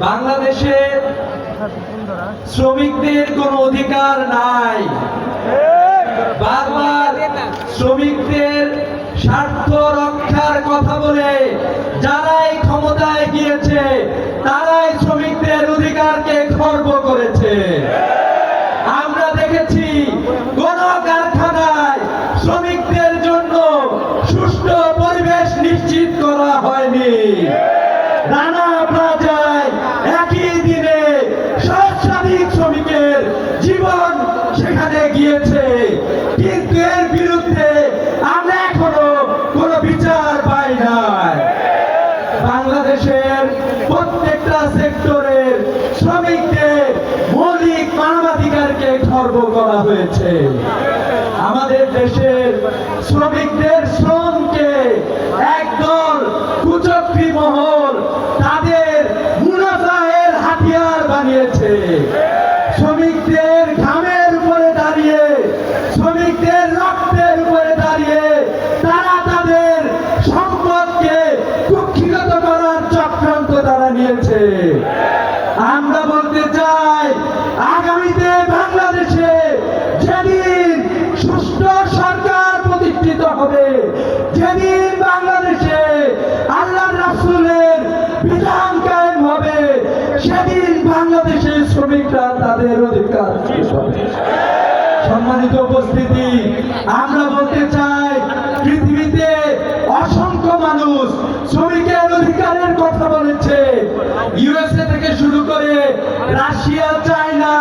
বাংলাদেশে শ্রমিকদের কোনো অধিকার নাই। বারবার শ্রমিকদের স্বার্থ রক্ষার কথা বলে যারাই ক্ষমতায় গিয়েছে তারাই শ্রমিকদের অধিকারকে খর্ব করেছে। আমরা দেখেছি কোন কারখানায় শ্রমিকদের জন্য সুষ্ঠু পরিবেশ নিশ্চিত করা হয়নি। রানা প্লাজায় একই দিনে সহস্রাধিক শ্রমিকের জীবন সেখানে গিয়েছে, কিন্তু এর বিরুদ্ধে আমরা এখনো কোনো বিচার পাই নাই। বাংলাদেশের প্রত্যেকটা সেক্টরের শ্রমিকদের মৌলিক মানবাধিকারকে খর্ব করা হয়েছে। আমাদের দেশের শ্রমিকদের শ্রমকে একদল কুচক্রী মহল তাদের মুনাফায়ের হাতিয়ার বানিয়েছে। শ্রমিকদের ঘামের উপরে দাঁড়িয়ে, শ্রমিকদের রক্তের উপরে দাঁড়িয়ে তারা তাদের সম্পদকে কুক্ষিগত করার চক্রান্ত তারা নিয়েছে। আমরা বলতে চাই, আগামীতে বাংলাদেশে যেদিন সুষ্ঠু সরকার প্রতিষ্ঠিত হবে, যেদিন বাংলাদেশে আল্লাহর রাসূলের বিধান কায়েম হবে, সেদিন বাংলাদেশের শ্রমিকরা তাদের অধিকার পাবে। সম্মানিত উপস্থিতি, আমরা বলতে চাই, পৃথিবীতে অসংখ্য মানুষ শ্রমিকের অধিকারের কথা বলেছে। ইউএসএ থেকে শুরু করে রাশিয়া, চায়না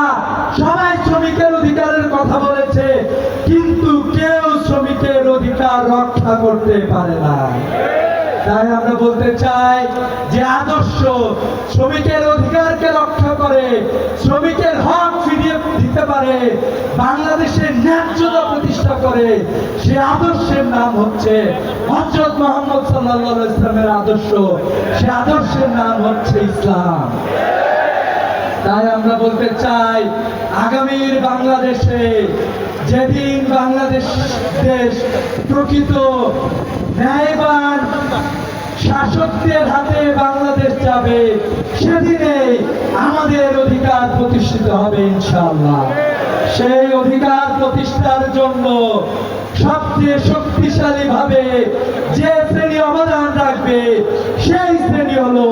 সবাই শ্রমিকের অধিকারের কথা বলেছে, কিন্তু কেউ শ্রমিকের অধিকার রক্ষা করতে পারে না। তাই আমরা বলতে চাই যে আদর্শ শ্রমিকের অধিকারকে রক্ষা করে, শ্রমিকের হক ফিরিয়ে দিতে পারে, বাংলাদেশের ন্যায্যতা প্রতিষ্ঠা করে, সে আদর্শের নাম হচ্ছে হযরত মুহাম্মদ সাল্লাল্লাহু আলাইহি ওয়াসাল্লামের আদর্শ। সে আদর্শের নাম হচ্ছে ইসলাম। তাই আমরা বলতে চাই, আগামীর বাংলাদেশে যেদিন বাংলাদেশ দেশ প্রকৃত ন্যায়বান শাসকদের হাতে বাংলাদেশ যাবে, সেদিনে আমাদের অধিকার প্রতিষ্ঠিত হবে ইনশাআল্লাহ। সেই অধিকার প্রতিষ্ঠার জন্য সবচেয়ে শক্তিশালী ভাবে যে শ্রেণী অবদান রাখবে, সেই শ্রেণী হলো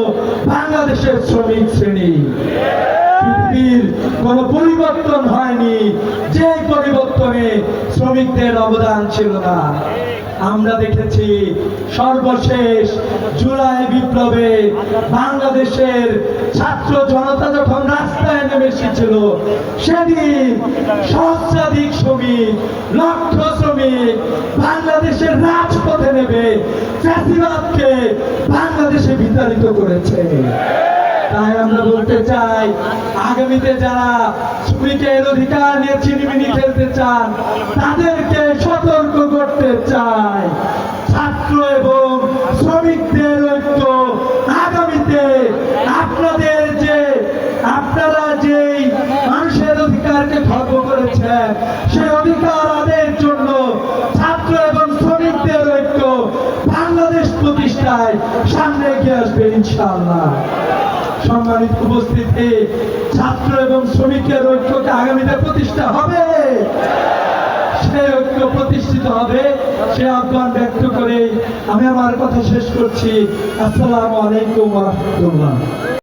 বাংলাদেশের শ্রমিক শ্রেণী। পৃথিবীর কোনো পরিবর্তন হয়নি যে পরিবর্তনে শ্রমিকদের অবদান ছিল না। আমরা দেখেছি সর্বশেষ জুলাই বিপ্লবে বাংলাদেশের ছাত্র জনতা যখন রাস্তায় নেমে এসেছিল, সেদিন সহস্রাধিক শ্রমিক, লক্ষ শ্রমিক বাংলাদেশের রাজপথে নেমে ফ্যাসিবাদকে বাংলাদেশে বিতাড়িত করেছে। তাই আমরা বলতে চাই, আগামীতে যারা শ্রমিকের অধিকার নিয়ে ছিনিমিনি খেলতে চান, তাদেরকে সতর্ক করতে চাই, ছাত্র এবং শ্রমিকদের ঐক্য আগামীতে আপনারা যেই মানুষের অধিকারকে খর্ব করেছেন, সেই অধিকার আদায়ের জন্য ছাত্র এবং শ্রমিকদের ঐক্য বাংলাদেশ প্রতিষ্ঠায় সামনে এগিয়ে আসবে ইনশাআল্লাহ। সম্মানিত উপস্থিতি, ছাত্র এবং শ্রমিকের ঐক্যকে আগামীতে প্রতিষ্ঠা হবে, সেই ঐক্য প্রতিষ্ঠিত হবে, সে আহ্বান ব্যক্ত করে আমি আমার কথা শেষ করছি। আসসালামু আলাইকুম ওয়া রাহমাতুল্লাহ।